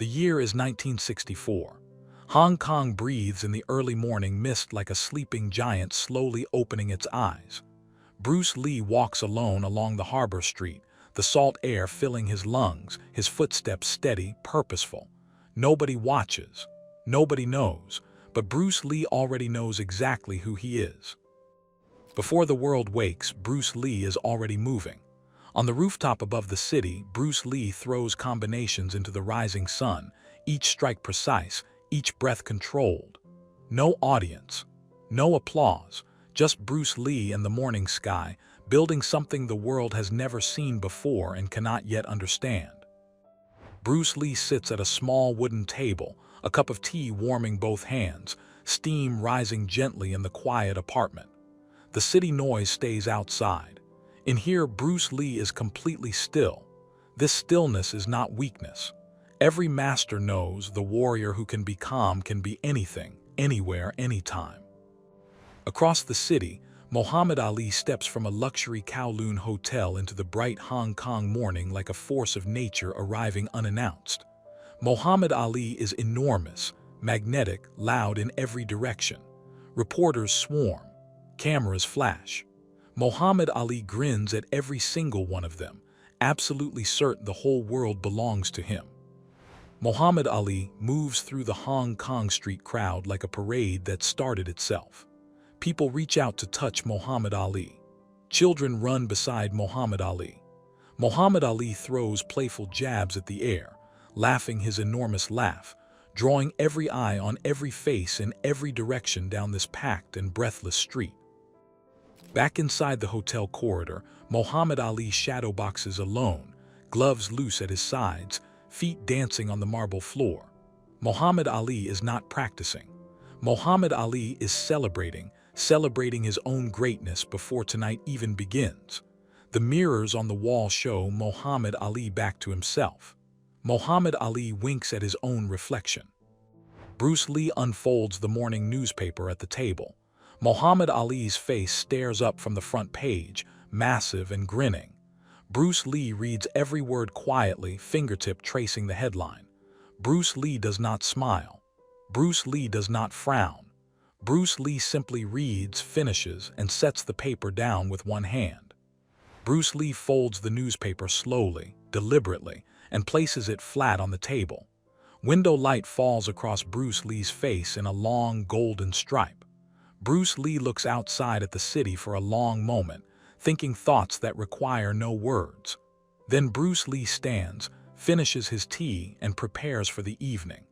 The year is 1964. Hong Kong breathes in the early morning mist like a sleeping giant slowly opening its eyes. Bruce Lee walks alone along the harbor street, the salt air filling his lungs, his footsteps steady, purposeful. Nobody watches. Nobody knows. But Bruce Lee already knows exactly who he is. Before the world wakes, Bruce Lee is already moving. On the rooftop above the city, Bruce Lee throws combinations into the rising sun, each strike precise, each breath controlled. No audience, no applause, just Bruce Lee and the morning sky, building something the world has never seen before and cannot yet understand. Bruce Lee sits at a small wooden table, a cup of tea warming both hands, steam rising gently in the quiet apartment. The city noise stays outside. In here, Bruce Lee is completely still. This stillness is not weakness. Every master knows the warrior who can be calm can be anything, anywhere, anytime. Across the city, Muhammad Ali steps from a luxury Kowloon hotel into the bright Hong Kong morning like a force of nature arriving unannounced. Muhammad Ali is enormous, magnetic, loud in every direction. Reporters swarm. Cameras flash. Muhammad Ali grins at every single one of them, absolutely certain the whole world belongs to him. Muhammad Ali moves through the Hong Kong street crowd like a parade that started itself. People reach out to touch Muhammad Ali. Children run beside Muhammad Ali. Muhammad Ali throws playful jabs at the air, laughing his enormous laugh, drawing every eye on every face in every direction down this packed and breathless street. Back inside the hotel corridor, Muhammad Ali shadowboxes alone, gloves loose at his sides, feet dancing on the marble floor. Muhammad Ali is not practicing. Muhammad Ali is celebrating his own greatness before tonight even begins. The mirrors on the wall show Muhammad Ali back to himself. Muhammad Ali winks at his own reflection. Bruce Lee unfolds the morning newspaper at the table. Muhammad Ali's face stares up from the front page, massive and grinning. Bruce Lee reads every word quietly, fingertip tracing the headline. Bruce Lee does not smile. Bruce Lee does not frown. Bruce Lee simply reads, finishes, and sets the paper down with one hand. Bruce Lee folds the newspaper slowly, deliberately, and places it flat on the table. Window light falls across Bruce Lee's face in a long golden stripe. Bruce Lee looks outside at the city for a long moment, thinking thoughts that require no words. Then Bruce Lee stands, finishes his tea, and prepares for the evening.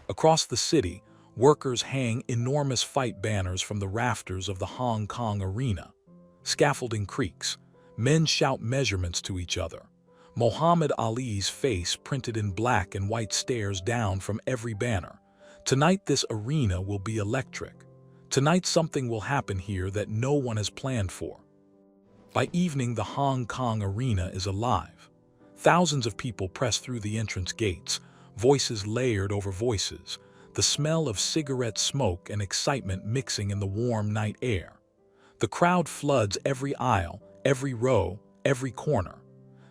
Across the city, workers hang enormous fight banners from the rafters of the Hong Kong arena. Scaffolding creaks. Men shout measurements to each other. Muhammad Ali's face printed in black and white stares down from every banner. Tonight this arena will be electric. Tonight something will happen here that no one has planned for. By evening, the Hong Kong arena is alive. Thousands of people press through the entrance gates, voices layered over voices, the smell of cigarette smoke and excitement mixing in the warm night air. The crowd floods every aisle, every row, every corner.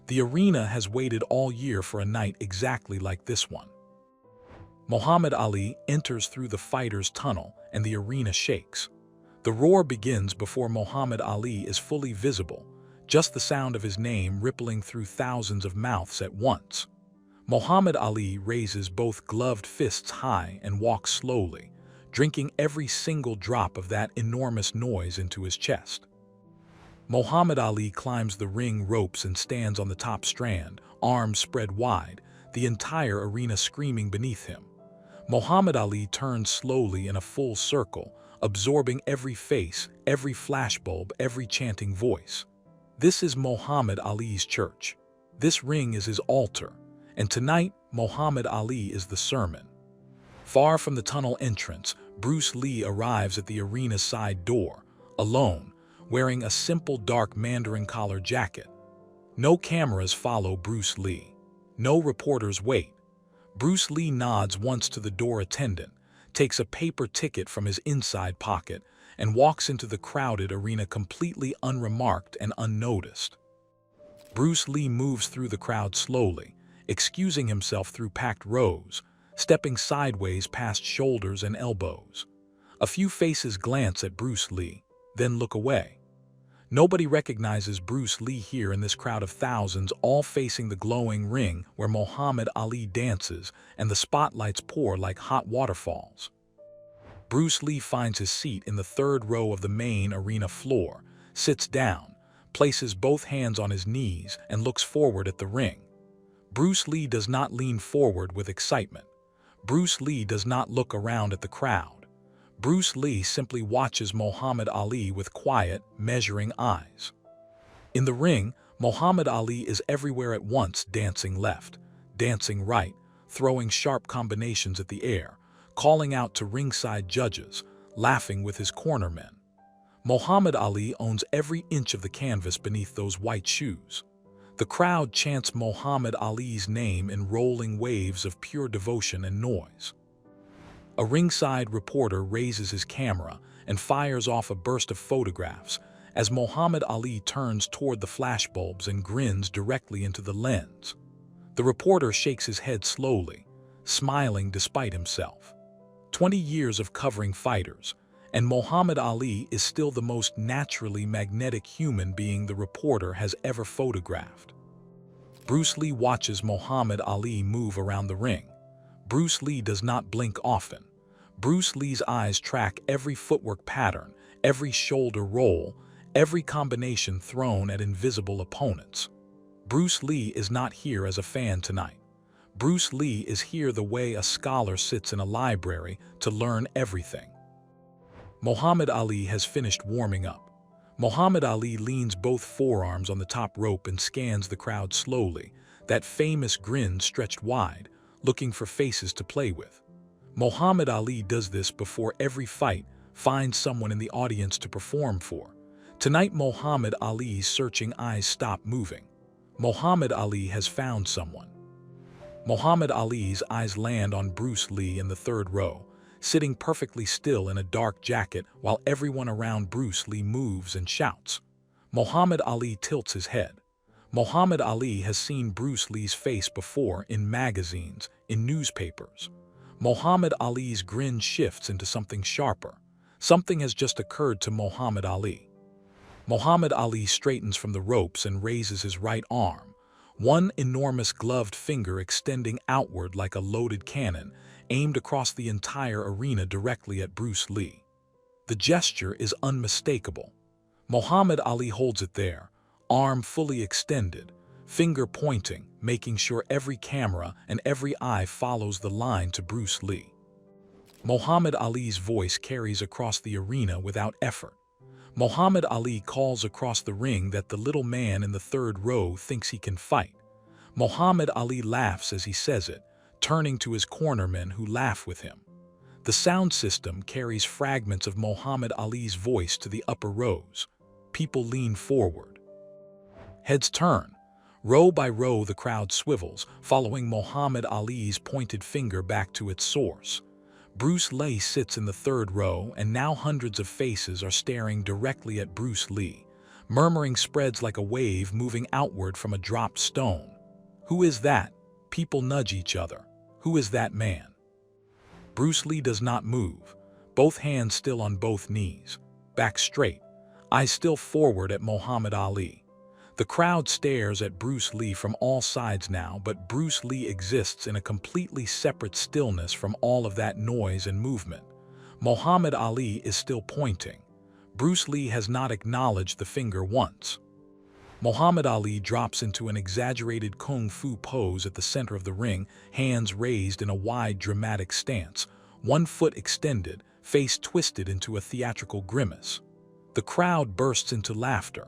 The arena has waited all year for a night exactly like this one. Muhammad Ali enters through the fighters' tunnel and the arena shakes. The roar begins before Muhammad Ali is fully visible, just the sound of his name rippling through thousands of mouths at once. Muhammad Ali raises both gloved fists high and walks slowly, drinking every single drop of that enormous noise into his chest. Muhammad Ali climbs the ring ropes and stands on the top strand, arms spread wide, the entire arena screaming beneath him. Muhammad Ali turns slowly in a full circle, absorbing every face, every flashbulb, every chanting voice. This is Muhammad Ali's church. This ring is his altar. And tonight, Muhammad Ali is the sermon. Far from the tunnel entrance, Bruce Lee arrives at the arena's side door, alone, wearing a simple dark mandarin collar jacket. No cameras follow Bruce Lee. No reporters wait. Bruce Lee nods once to the door attendant, takes a paper ticket from his inside pocket, and walks into the crowded arena completely unremarked and unnoticed. Bruce Lee moves through the crowd slowly, excusing himself through packed rows, stepping sideways past shoulders and elbows. A few faces glance at Bruce Lee, then look away. Nobody recognizes Bruce Lee here in this crowd of thousands, all facing the glowing ring where Muhammad Ali dances and the spotlights pour like hot waterfalls. Bruce Lee finds his seat in the third row of the main arena floor, sits down, places both hands on his knees, and looks forward at the ring. Bruce Lee does not lean forward with excitement. Bruce Lee does not look around at the crowd. Bruce Lee simply watches Muhammad Ali with quiet, measuring eyes. In the ring, Muhammad Ali is everywhere at once, dancing left, dancing right, throwing sharp combinations at the air, calling out to ringside judges, laughing with his cornermen. Muhammad Ali owns every inch of the canvas beneath those white shoes. The crowd chants Muhammad Ali's name in rolling waves of pure devotion and noise. A ringside reporter raises his camera and fires off a burst of photographs as Muhammad Ali turns toward the flashbulbs and grins directly into the lens. The reporter shakes his head slowly, smiling despite himself. 20 years of covering fighters, and Muhammad Ali is still the most naturally magnetic human being the reporter has ever photographed. Bruce Lee watches Muhammad Ali move around the ring. Bruce Lee does not blink often. Bruce Lee's eyes track every footwork pattern, every shoulder roll, every combination thrown at invisible opponents. Bruce Lee is not here as a fan tonight. Bruce Lee is here the way a scholar sits in a library to learn everything. Muhammad Ali has finished warming up. Muhammad Ali leans both forearms on the top rope and scans the crowd slowly, that famous grin stretched wide, looking for faces to play with. Muhammad Ali does this before every fight, finds someone in the audience to perform for. Tonight Muhammad Ali's searching eyes stop moving. Muhammad Ali has found someone. Muhammad Ali's eyes land on Bruce Lee in the third row, sitting perfectly still in a dark jacket while everyone around Bruce Lee moves and shouts. Muhammad Ali tilts his head. Muhammad Ali has seen Bruce Lee's face before in magazines, in newspapers. Muhammad Ali's grin shifts into something sharper. Something has just occurred to Muhammad Ali. Muhammad Ali straightens from the ropes and raises his right arm, one enormous gloved finger extending outward like a loaded cannon, aimed across the entire arena directly at Bruce Lee. The gesture is unmistakable. Muhammad Ali holds it there, arm fully extended, finger pointing, making sure every camera and every eye follows the line to Bruce Lee. Muhammad Ali's voice carries across the arena without effort. Muhammad Ali calls across the ring that the little man in the third row thinks he can fight. Muhammad Ali laughs as he says it, turning to his cornermen who laugh with him. The sound system carries fragments of Muhammad Ali's voice to the upper rows. People lean forward. Heads turn. Row by row the crowd swivels, following Muhammad Ali's pointed finger back to its source. Bruce Lee sits in the third row, and now hundreds of faces are staring directly at Bruce Lee. Murmuring spreads like a wave moving outward from a dropped stone. Who is that? People nudge each other. Who is that man? Bruce Lee does not move, both hands still on both knees, back straight, eyes still forward at Muhammad Ali. The crowd stares at Bruce Lee from all sides now, but Bruce Lee exists in a completely separate stillness from all of that noise and movement. Muhammad Ali is still pointing. Bruce Lee has not acknowledged the finger once. Muhammad Ali drops into an exaggerated kung fu pose at the center of the ring, hands raised in a wide dramatic stance, one foot extended, face twisted into a theatrical grimace. The crowd bursts into laughter.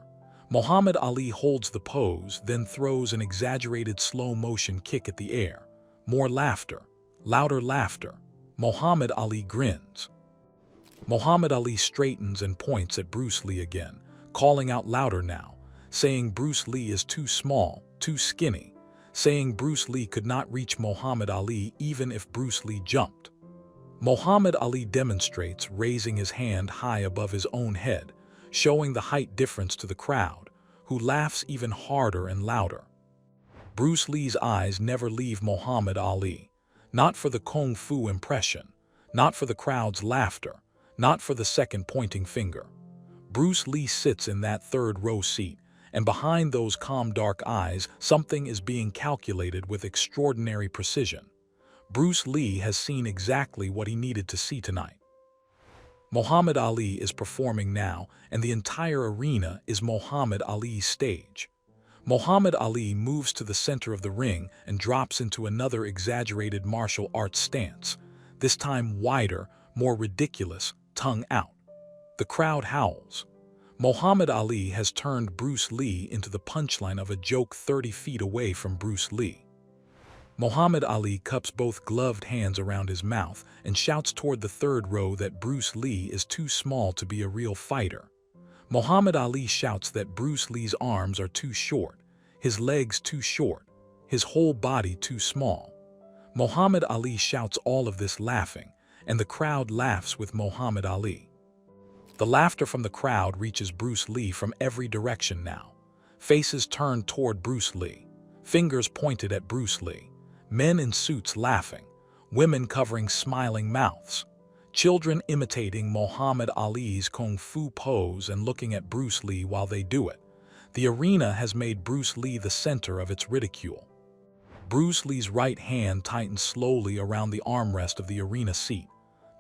Muhammad Ali holds the pose, then throws an exaggerated slow-motion kick at the air. More laughter, louder laughter. Muhammad Ali grins. Muhammad Ali straightens and points at Bruce Lee again, calling out louder now, saying Bruce Lee is too small, too skinny, saying Bruce Lee could not reach Muhammad Ali even if Bruce Lee jumped. Muhammad Ali demonstrates, raising his hand high above his own head, showing the height difference to the crowd, who laughs even harder and louder. Bruce Lee's eyes never leave Muhammad Ali. Not for the kung fu impression, not for the crowd's laughter, not for the second pointing finger. Bruce Lee sits in that third row seat, and behind those calm dark eyes, something is being calculated with extraordinary precision. Bruce Lee has seen exactly what he needed to see tonight. Muhammad Ali is performing now, and the entire arena is Muhammad Ali's stage. Muhammad Ali moves to the center of the ring and drops into another exaggerated martial arts stance, this time wider, more ridiculous, tongue out. The crowd howls. Muhammad Ali has turned Bruce Lee into the punchline of a joke 30 feet away from Bruce Lee. Muhammad Ali cups both gloved hands around his mouth and shouts toward the third row that Bruce Lee is too small to be a real fighter. Muhammad Ali shouts that Bruce Lee's arms are too short, his legs too short, his whole body too small. Muhammad Ali shouts all of this laughing, and the crowd laughs with Muhammad Ali. The laughter from the crowd reaches Bruce Lee from every direction now. Faces turned toward Bruce Lee, fingers pointed at Bruce Lee. Men in suits laughing, women covering smiling mouths, children imitating Muhammad Ali's kung fu pose and looking at Bruce Lee while they do it. The arena has made Bruce Lee the center of its ridicule. Bruce Lee's right hand tightens slowly around the armrest of the arena seat.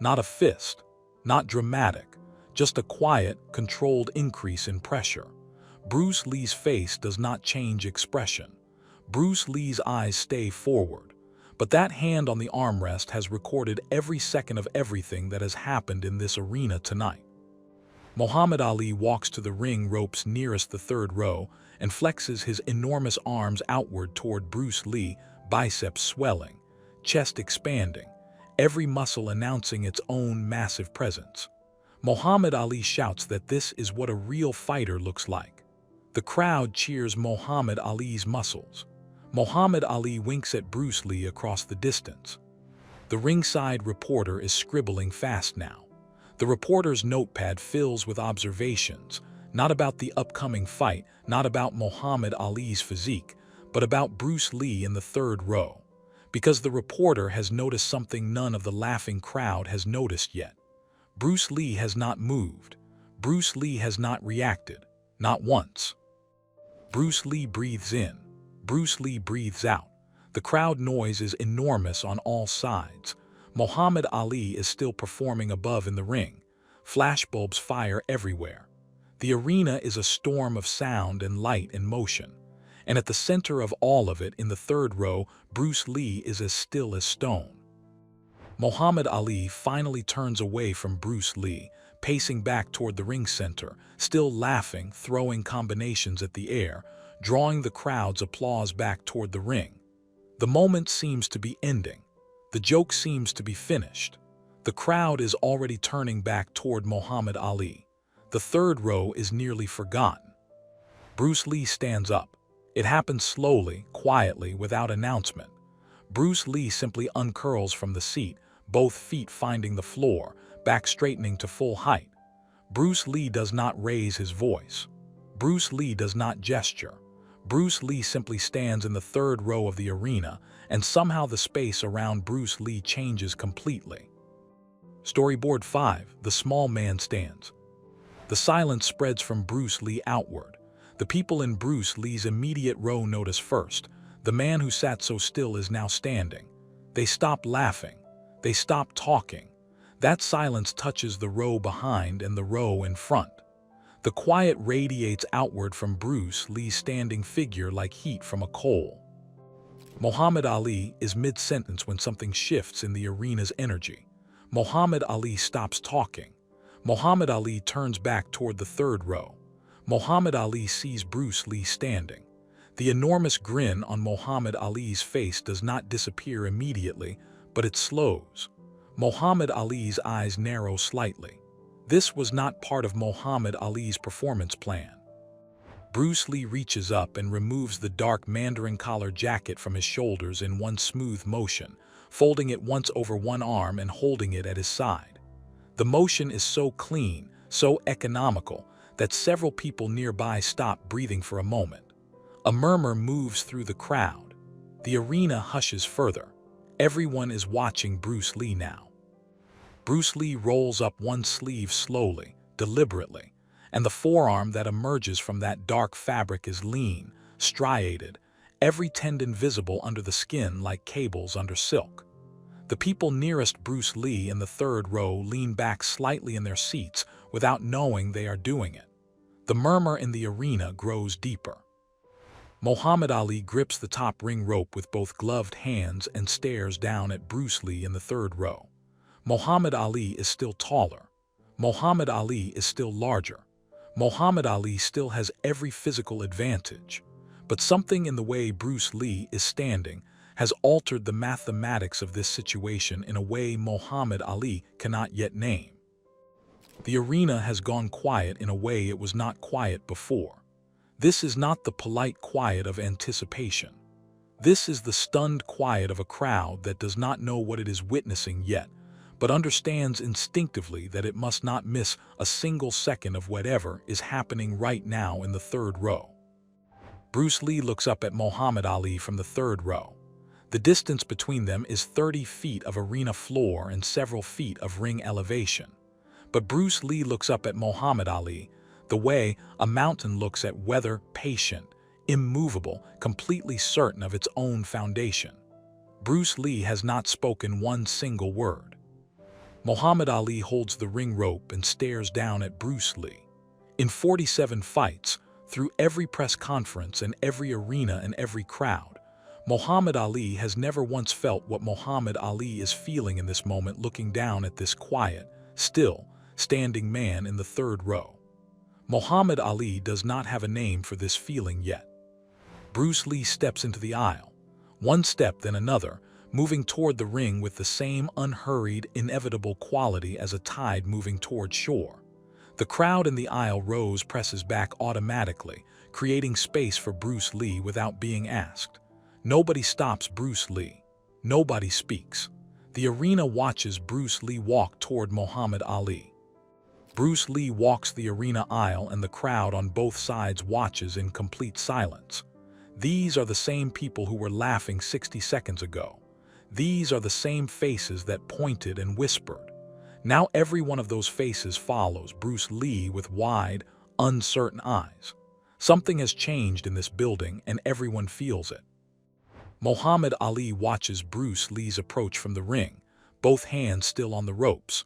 Not a fist, not dramatic, just a quiet, controlled increase in pressure. Bruce Lee's face does not change expression. Bruce Lee's eyes stay forward, but that hand on the armrest has recorded every second of everything that has happened in this arena tonight. Muhammad Ali walks to the ring ropes nearest the third row and flexes his enormous arms outward toward Bruce Lee, biceps swelling, chest expanding, every muscle announcing its own massive presence. Muhammad Ali shouts that this is what a real fighter looks like. The crowd cheers Muhammad Ali's muscles. Muhammad Ali winks at Bruce Lee across the distance. The ringside reporter is scribbling fast now. The reporter's notepad fills with observations, not about the upcoming fight, not about Muhammad Ali's physique, but about Bruce Lee in the third row. Because the reporter has noticed something none of the laughing crowd has noticed yet. Bruce Lee has not moved. Bruce Lee has not reacted, not once. Bruce Lee breathes in. Bruce Lee breathes out. The crowd noise is enormous on all sides. Muhammad Ali is still performing above in the ring. Flashbulbs fire everywhere. The arena is a storm of sound and light and motion. And at the center of all of it, in the third row, Bruce Lee is as still as stone. Muhammad Ali finally turns away from Bruce Lee, pacing back toward the ring center, still laughing, throwing combinations at the air, drawing the crowd's applause back toward the ring. The moment seems to be ending. The joke seems to be finished. The crowd is already turning back toward Muhammad Ali. The third row is nearly forgotten. Bruce Lee stands up. It happens slowly, quietly, without announcement. Bruce Lee simply uncurls from the seat, both feet finding the floor, back straightening to full height. Bruce Lee does not raise his voice. Bruce Lee does not gesture. Bruce Lee simply stands in the third row of the arena, and somehow the space around Bruce Lee changes completely. Storyboard 5. The small man stands. The silence spreads from Bruce Lee outward. The people in Bruce Lee's immediate row notice first. The man who sat so still is now standing. They stop laughing. They stop talking. That silence touches the row behind and the row in front. The quiet radiates outward from Bruce Lee's standing figure like heat from a coal. Muhammad Ali is mid-sentence when something shifts in the arena's energy. Muhammad Ali stops talking. Muhammad Ali turns back toward the third row. Muhammad Ali sees Bruce Lee standing. The enormous grin on Muhammad Ali's face does not disappear immediately, but it slows. Muhammad Ali's eyes narrow slightly. This was not part of Muhammad Ali's performance plan. Bruce Lee reaches up and removes the dark mandarin collar jacket from his shoulders in one smooth motion, folding it once over one arm and holding it at his side. The motion is so clean, so economical, that several people nearby stop breathing for a moment. A murmur moves through the crowd. The arena hushes further. Everyone is watching Bruce Lee now. Bruce Lee rolls up one sleeve slowly, deliberately, and the forearm that emerges from that dark fabric is lean, striated, every tendon visible under the skin like cables under silk. The people nearest Bruce Lee in the third row lean back slightly in their seats without knowing they are doing it. The murmur in the arena grows deeper. Muhammad Ali grips the top ring rope with both gloved hands and stares down at Bruce Lee in the third row. Muhammad Ali is still taller. Muhammad Ali is still larger. Muhammad Ali still has every physical advantage. But something in the way Bruce Lee is standing has altered the mathematics of this situation in a way Muhammad Ali cannot yet name. The arena has gone quiet in a way it was not quiet before. This is not the polite quiet of anticipation. This is the stunned quiet of a crowd that does not know what it is witnessing yet, but understands instinctively that it must not miss a single second of whatever is happening right now in the third row. Bruce Lee looks up at Muhammad Ali from the third row. The distance between them is 30 feet of arena floor and several feet of ring elevation. But Bruce Lee looks up at Muhammad Ali the way a mountain looks at weather, patient, immovable, completely certain of its own foundation. Bruce Lee has not spoken one single word. Muhammad Ali holds the ring rope and stares down at Bruce Lee. In 47 fights, through every press conference and every arena and every crowd, Muhammad Ali has never once felt what Muhammad Ali is feeling in this moment looking down at this quiet, still, standing man in the third row. Muhammad Ali does not have a name for this feeling yet. Bruce Lee steps into the aisle, one step then another, moving toward the ring with the same unhurried, inevitable quality as a tide moving toward shore. The crowd in the aisle rows presses back automatically, creating space for Bruce Lee without being asked. Nobody stops Bruce Lee. Nobody speaks. The arena watches Bruce Lee walk toward Muhammad Ali. Bruce Lee walks the arena aisle and the crowd on both sides watches in complete silence. These are the same people who were laughing 60 seconds ago. These are the same faces that pointed and whispered. Now every one of those faces follows Bruce Lee with wide, uncertain eyes. Something has changed in this building and everyone feels it. Muhammad Ali watches Bruce Lee's approach from the ring, both hands still on the ropes.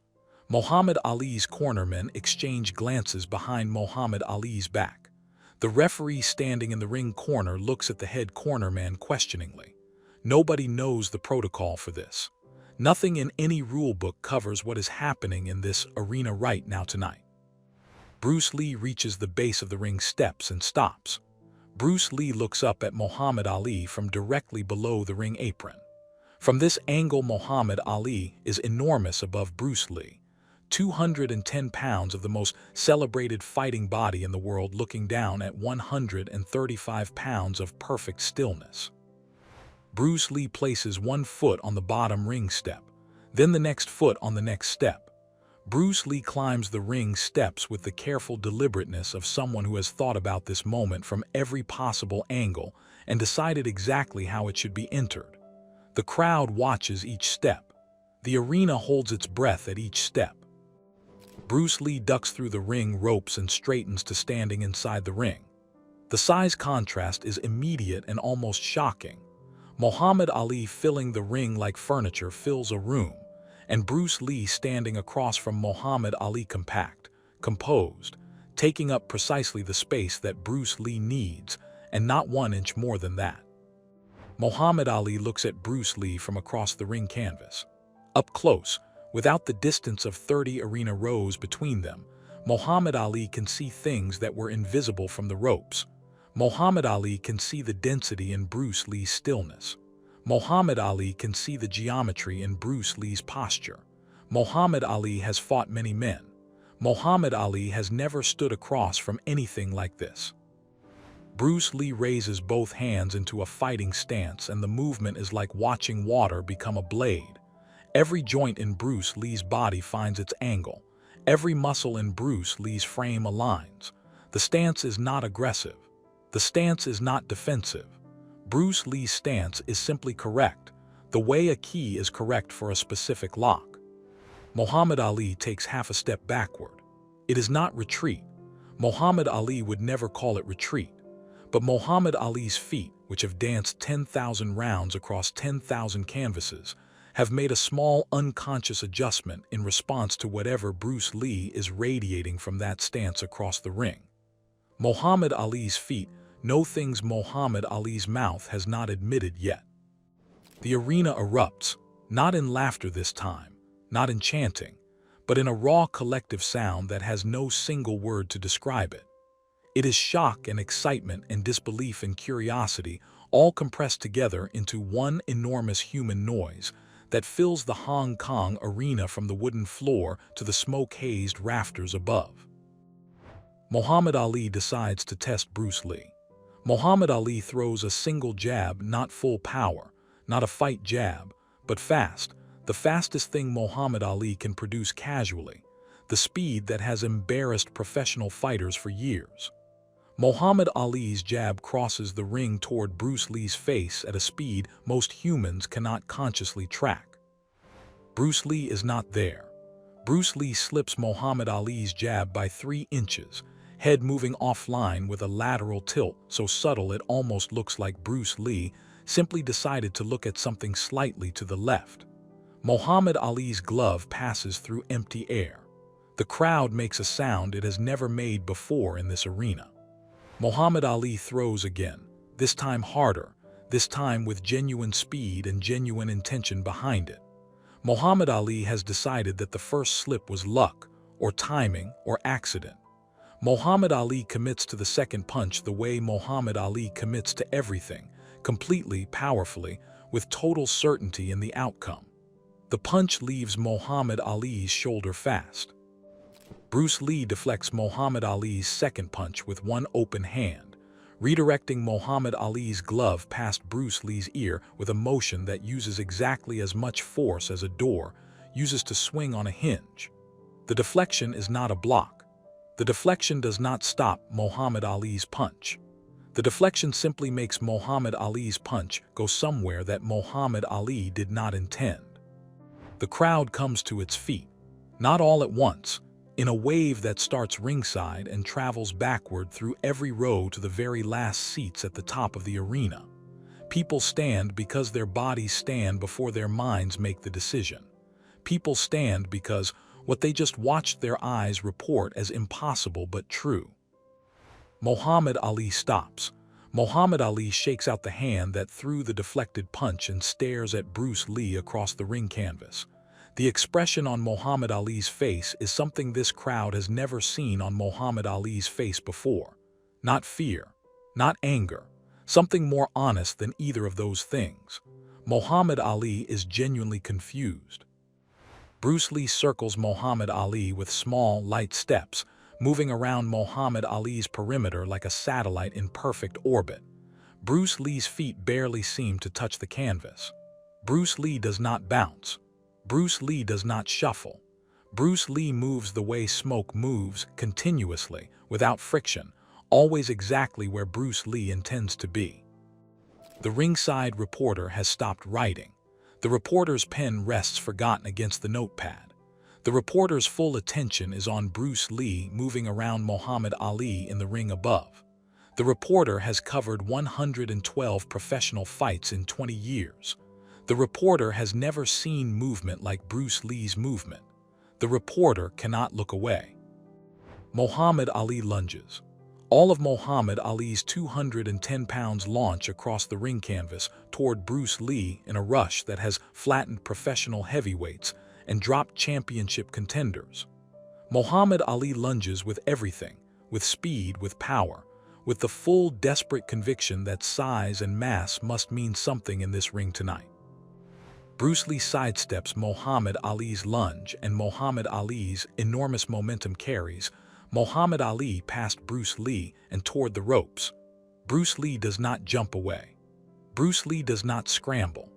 Muhammad Ali's cornermen exchange glances behind Muhammad Ali's back. The referee standing in the ring corner looks at the head cornerman questioningly. Nobody knows the protocol for this. Nothing in any rule book covers what is happening in this arena right now tonight. Bruce Lee reaches the base of the ring steps and stops. Bruce Lee looks up at Muhammad Ali from directly below the ring apron. From this angle, Muhammad Ali is enormous above Bruce Lee. 210 pounds of the most celebrated fighting body in the world looking down at 135 pounds of perfect stillness. Bruce Lee places one foot on the bottom ring step, then the next foot on the next step. Bruce Lee climbs the ring steps with the careful deliberateness of someone who has thought about this moment from every possible angle and decided exactly how it should be entered. The crowd watches each step. The arena holds its breath at each step. Bruce Lee ducks through the ring ropes and straightens to standing inside the ring. The size contrast is immediate and almost shocking. Muhammad Ali filling the ring like furniture fills a room, and Bruce Lee standing across from Muhammad Ali compact, composed, taking up precisely the space that Bruce Lee needs, and not 1 inch more than that. Muhammad Ali looks at Bruce Lee from across the ring canvas. Up close, without the distance of 30 arena rows between them, Muhammad Ali can see things that were invisible from the ropes. Muhammad Ali can see the density in Bruce Lee's stillness. Muhammad Ali can see the geometry in Bruce Lee's posture. Muhammad Ali has fought many men. Muhammad Ali has never stood across from anything like this. Bruce Lee raises both hands into a fighting stance, and the movement is like watching water become a blade. Every joint in Bruce Lee's body finds its angle. Every muscle in Bruce Lee's frame aligns. The stance is not aggressive. The stance is not defensive. Bruce Lee's stance is simply correct, the way a key is correct for a specific lock. Muhammad Ali takes half a step backward. It is not retreat. Muhammad Ali would never call it retreat. But Muhammad Ali's feet, which have danced 10,000 rounds across 10,000 canvases, have made a small unconscious adjustment in response to whatever Bruce Lee is radiating from that stance across the ring. Muhammad Ali's feet know things Muhammad Ali's mouth has not admitted yet. The arena erupts, not in laughter this time, not in chanting, but in a raw collective sound that has no single word to describe it. It is shock and excitement and disbelief and curiosity all compressed together into one enormous human noise that fills the Hong Kong arena from the wooden floor to the smoke-hazed rafters above. Muhammad Ali decides to test Bruce Lee. Muhammad Ali throws a single jab, not full power, not a fight jab, but fast, the fastest thing Muhammad Ali can produce casually, the speed that has embarrassed professional fighters for years. Muhammad Ali's jab crosses the ring toward Bruce Lee's face at a speed most humans cannot consciously track. Bruce Lee is not there. Bruce Lee slips Muhammad Ali's jab by 3 inches, head moving offline with a lateral tilt so subtle it almost looks like Bruce Lee simply decided to look at something slightly to the left. Muhammad Ali's glove passes through empty air. The crowd makes a sound it has never made before in this arena. Muhammad Ali throws again, this time harder, this time with genuine speed and genuine intention behind it. Muhammad Ali has decided that the first slip was luck, or timing, or accident. Muhammad Ali commits to the second punch the way Muhammad Ali commits to everything, completely, powerfully, with total certainty in the outcome. The punch leaves Muhammad Ali's shoulder fast. Bruce Lee deflects Muhammad Ali's second punch with one open hand, redirecting Muhammad Ali's glove past Bruce Lee's ear with a motion that uses exactly as much force as a door uses to swing on a hinge. The deflection is not a block. The deflection does not stop Muhammad Ali's punch. The deflection simply makes Muhammad Ali's punch go somewhere that Muhammad Ali did not intend. The crowd comes to its feet, not all at once, in a wave that starts ringside and travels backward through every row to the very last seats at the top of the arena. People stand because their bodies stand before their minds make the decision. People stand because what they just watched their eyes report as impossible but true. Muhammad Ali stops. Muhammad Ali shakes out the hand that threw the deflected punch and stares at Bruce Lee across the ring canvas. The expression on Muhammad Ali's face is something this crowd has never seen on Muhammad Ali's face before. Not fear, not anger, something more honest than either of those things. Muhammad Ali is genuinely confused. Bruce Lee circles Muhammad Ali with small, light steps, moving around Muhammad Ali's perimeter like a satellite in perfect orbit. Bruce Lee's feet barely seem to touch the canvas. Bruce Lee does not bounce. Bruce Lee does not shuffle. Bruce Lee moves the way smoke moves, continuously, without friction, always exactly where Bruce Lee intends to be. The ringside reporter has stopped writing. The reporter's pen rests forgotten against the notepad. The reporter's full attention is on Bruce Lee moving around Muhammad Ali in the ring above. The reporter has covered 112 professional fights in 20 years. The reporter has never seen movement like Bruce Lee's movement. The reporter cannot look away. Muhammad Ali lunges. All of Muhammad Ali's 210 pounds launch across the ring canvas toward Bruce Lee in a rush that has flattened professional heavyweights and dropped championship contenders. Muhammad Ali lunges with everything, with speed, with power, with the full desperate conviction that size and mass must mean something in this ring tonight. Bruce Lee sidesteps Muhammad Ali's lunge and Muhammad Ali's enormous momentum carries Muhammad Ali past Bruce Lee and toward the ropes. Bruce Lee does not jump away. Bruce Lee does not scramble.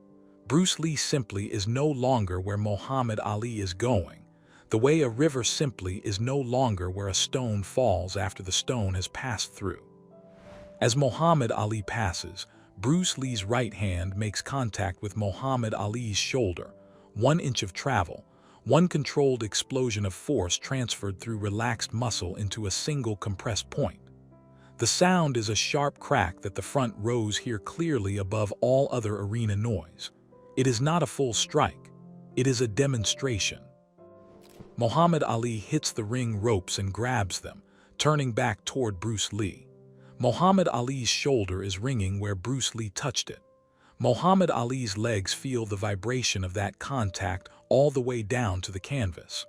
Bruce Lee simply is no longer where Muhammad Ali is going, the way a river simply is no longer where a stone falls after the stone has passed through. As Muhammad Ali passes, Bruce Lee's right hand makes contact with Muhammad Ali's shoulder. 1 inch of travel, one controlled explosion of force transferred through relaxed muscle into a single compressed point. The sound is a sharp crack that the front rows hear clearly above all other arena noise. It is not a full strike. It is a demonstration. Muhammad Ali hits the ring ropes and grabs them, turning back toward Bruce Lee. Muhammad Ali's shoulder is ringing where Bruce Lee touched it. Muhammad Ali's legs feel the vibration of that contact all the way down to the canvas.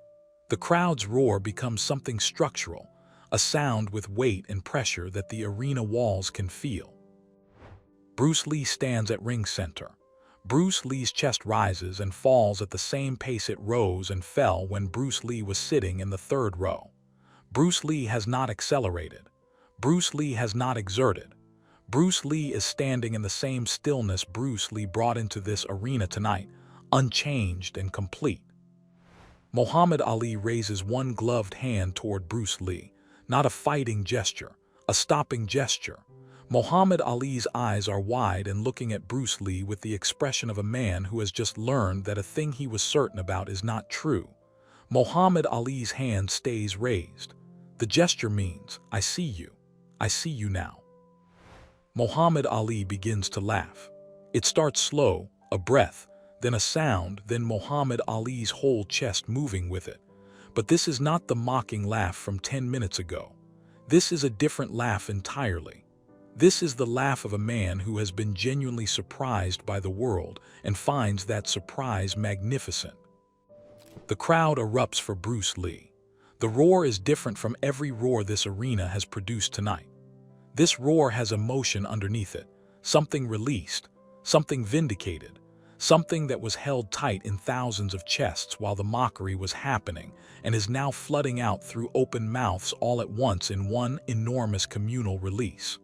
The crowd's roar becomes something structural, a sound with weight and pressure that the arena walls can feel. Bruce Lee stands at ring center. Bruce Lee's chest rises and falls at the same pace it rose and fell when Bruce Lee was sitting in the third row. Bruce Lee has not accelerated. Bruce Lee has not exerted. Bruce Lee is standing in the same stillness Bruce Lee brought into this arena tonight, unchanged and complete. Muhammad Ali raises one gloved hand toward Bruce Lee, not a fighting gesture, a stopping gesture. Muhammad Ali's eyes are wide and looking at Bruce Lee with the expression of a man who has just learned that a thing he was certain about is not true. Muhammad Ali's hand stays raised. The gesture means, I see you. I see you now. Muhammad Ali begins to laugh. It starts slow, a breath, then a sound, then Muhammad Ali's whole chest moving with it. But this is not the mocking laugh from 10 minutes ago. This is a different laugh entirely. This is the laugh of a man who has been genuinely surprised by the world and finds that surprise magnificent. The crowd erupts for Bruce Lee. The roar is different from every roar this arena has produced tonight. This roar has emotion underneath it, something released, something vindicated, something that was held tight in thousands of chests while the mockery was happening and is now flooding out through open mouths all at once in one enormous communal release.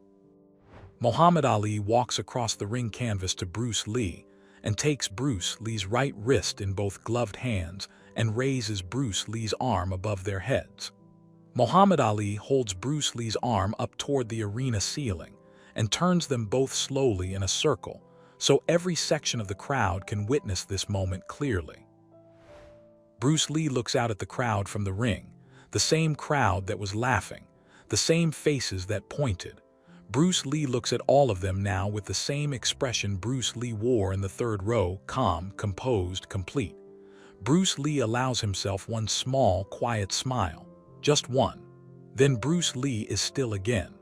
Muhammad Ali walks across the ring canvas to Bruce Lee and takes Bruce Lee's right wrist in both gloved hands and raises Bruce Lee's arm above their heads. Muhammad Ali holds Bruce Lee's arm up toward the arena ceiling and turns them both slowly in a circle, so every section of the crowd can witness this moment clearly. Bruce Lee looks out at the crowd from the ring, the same crowd that was laughing, the same faces that pointed. Bruce Lee looks at all of them now with the same expression Bruce Lee wore in the third row, calm, composed, complete. Bruce Lee allows himself one small, quiet smile. Just one. Then Bruce Lee is still again.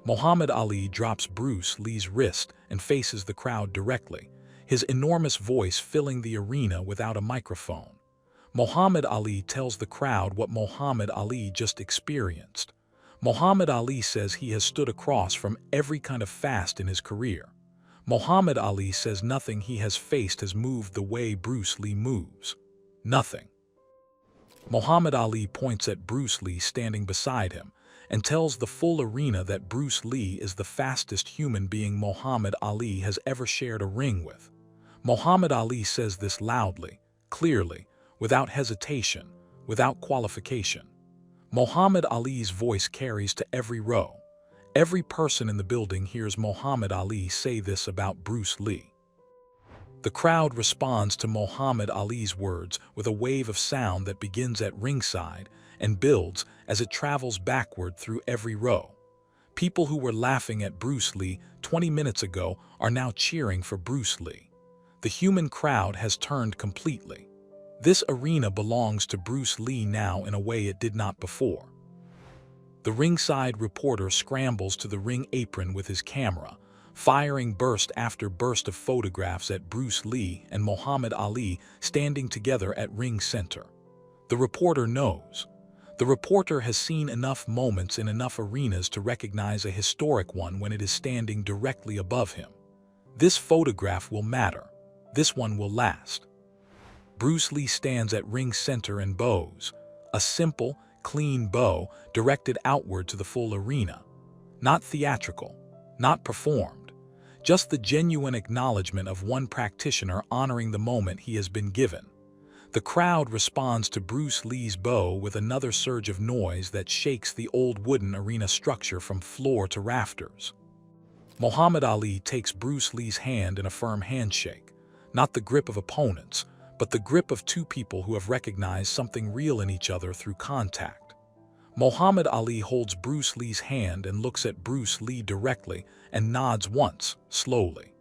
Muhammad Ali drops Bruce Lee's wrist and faces the crowd directly, his enormous voice filling the arena without a microphone. Muhammad Ali tells the crowd what Muhammad Ali just experienced. Muhammad Ali says he has stood across from every kind of fast in his career. Muhammad Ali says nothing he has faced has moved the way Bruce Lee moves. Nothing. Muhammad Ali points at Bruce Lee standing beside him and tells the full arena that Bruce Lee is the fastest human being Muhammad Ali has ever shared a ring with. Muhammad Ali says this loudly, clearly, without hesitation, without qualification. Muhammad Ali's voice carries to every row. Every person in the building hears Muhammad Ali say this about Bruce Lee. The crowd responds to Muhammad Ali's words with a wave of sound that begins at ringside and builds as it travels backward through every row. People who were laughing at Bruce Lee 20 minutes ago are now cheering for Bruce Lee. The human crowd has turned completely. This arena belongs to Bruce Lee now in a way it did not before. The ringside reporter scrambles to the ring apron with his camera, firing burst after burst of photographs at Bruce Lee and Muhammad Ali standing together at ring center. The reporter knows. The reporter has seen enough moments in enough arenas to recognize a historic one when it is standing directly above him. This photograph will matter. This one will last. Bruce Lee stands at ring center and bows, a simple, clean bow directed outward to the full arena. Not theatrical, not performed. Just the genuine acknowledgement of one practitioner honoring the moment he has been given. The crowd responds to Bruce Lee's bow with another surge of noise that shakes the old wooden arena structure from floor to rafters. Muhammad Ali takes Bruce Lee's hand in a firm handshake, not the grip of opponents, but the grip of two people who have recognized something real in each other through contact. Muhammad Ali holds Bruce Lee's hand and looks at Bruce Lee directly and nods once, slowly.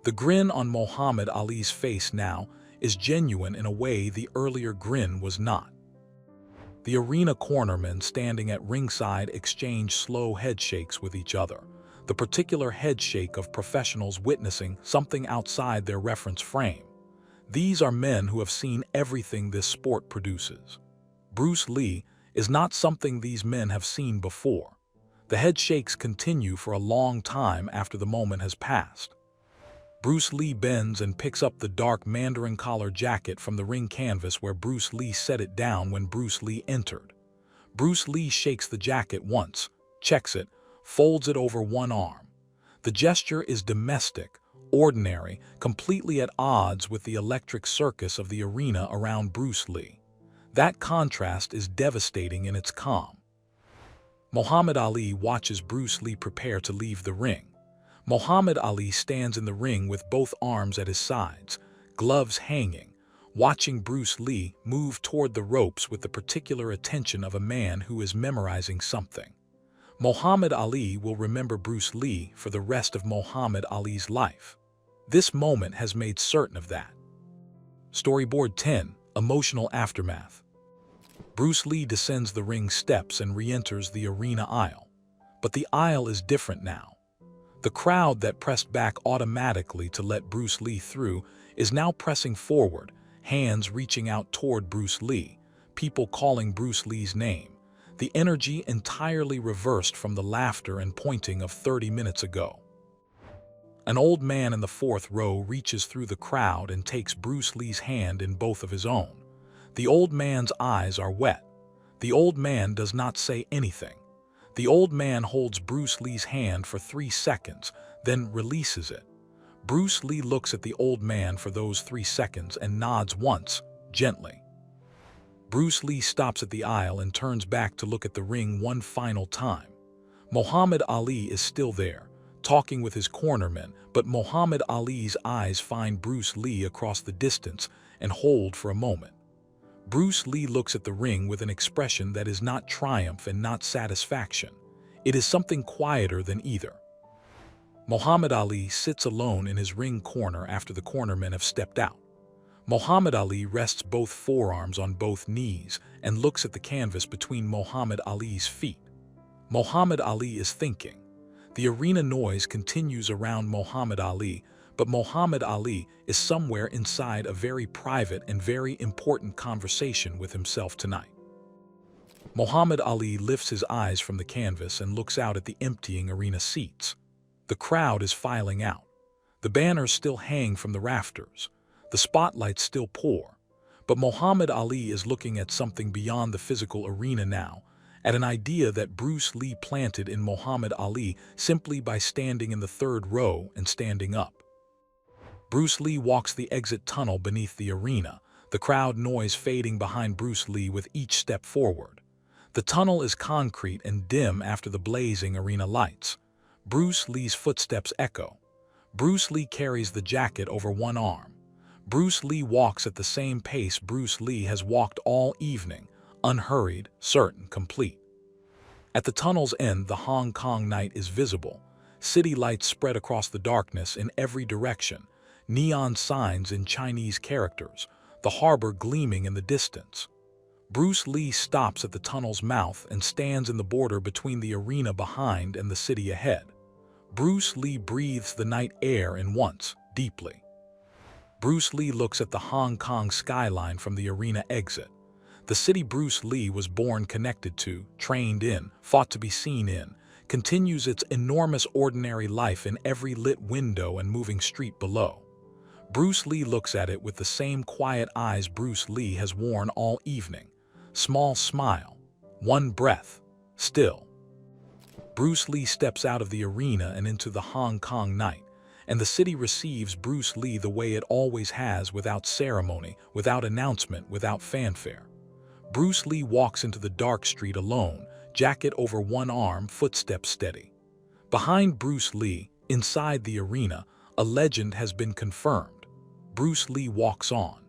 The grin on Muhammad Ali's face now is genuine in a way the earlier grin was not. The arena cornermen standing at ringside exchange slow headshakes with each other, the particular headshake of professionals witnessing something outside their reference frame. These are men who have seen everything this sport produces. Bruce Lee is not something these men have seen before. The headshakes continue for a long time after the moment has passed. Bruce Lee bends and picks up the dark mandarin collar jacket from the ring canvas where Bruce Lee set it down when Bruce Lee entered. Bruce Lee shakes the jacket once, checks it, folds it over one arm. The gesture is domestic, ordinary, completely at odds with the electric circus of the arena around Bruce Lee. That contrast is devastating in its calm. Muhammad Ali watches Bruce Lee prepare to leave the ring. Muhammad Ali stands in the ring with both arms at his sides, gloves hanging, watching Bruce Lee move toward the ropes with the particular attention of a man who is memorizing something. Muhammad Ali will remember Bruce Lee for the rest of Muhammad Ali's life. This moment has made certain of that. Storyboard 10. Emotional Aftermath. Bruce Lee descends the ring steps and re-enters the arena aisle. But the aisle is different now. The crowd that pressed back automatically to let Bruce Lee through is now pressing forward, hands reaching out toward Bruce Lee, people calling Bruce Lee's name. The energy entirely reversed from the laughter and pointing of 30 minutes ago. An old man in the fourth row reaches through the crowd and takes Bruce Lee's hand in both of his own. The old man's eyes are wet. The old man does not say anything. The old man holds Bruce Lee's hand for 3 seconds, then releases it. Bruce Lee looks at the old man for those 3 seconds and nods once, gently. Bruce Lee stops at the aisle and turns back to look at the ring one final time. Muhammad Ali is still there, talking with his cornermen, but Muhammad Ali's eyes find Bruce Lee across the distance and hold for a moment. Bruce Lee looks at the ring with an expression that is not triumph and not satisfaction. It is something quieter than either. Muhammad Ali sits alone in his ring corner after the cornermen have stepped out. Muhammad Ali rests both forearms on both knees and looks at the canvas between Muhammad Ali's feet. Muhammad Ali is thinking. The arena noise continues around Muhammad Ali, but Muhammad Ali is somewhere inside a very private and very important conversation with himself tonight. Muhammad Ali lifts his eyes from the canvas and looks out at the emptying arena seats. The crowd is filing out. The banners still hang from the rafters. The spotlights still pour. But Muhammad Ali is looking at something beyond the physical arena now, at an idea that Bruce Lee planted in Muhammad Ali simply by standing in the third row and standing up. Bruce Lee walks the exit tunnel beneath the arena, the crowd noise fading behind Bruce Lee with each step forward. The tunnel is concrete and dim after the blazing arena lights. Bruce Lee's footsteps echo. Bruce Lee carries the jacket over one arm. Bruce Lee walks at the same pace Bruce Lee has walked all evening, unhurried, certain, complete. At the tunnel's end, the Hong Kong night is visible. City lights spread across the darkness in every direction, neon signs in Chinese characters, the harbor gleaming in the distance. Bruce Lee stops at the tunnel's mouth and stands in the border between the arena behind and the city ahead. Bruce Lee breathes the night air in once, deeply. Bruce Lee looks at the Hong Kong skyline from the arena exit. The city Bruce Lee was born connected to, trained in, fought to be seen in, continues its enormous ordinary life in every lit window and moving street below. Bruce Lee looks at it with the same quiet eyes Bruce Lee has worn all evening. Small smile, one breath, still. Bruce Lee steps out of the arena and into the Hong Kong night, and the city receives Bruce Lee the way it always has, without ceremony, without announcement, without fanfare. Bruce Lee walks into the dark street alone, jacket over one arm, footsteps steady. Behind Bruce Lee, Inside the arena, a legend has been confirmed. Bruce Lee walks on,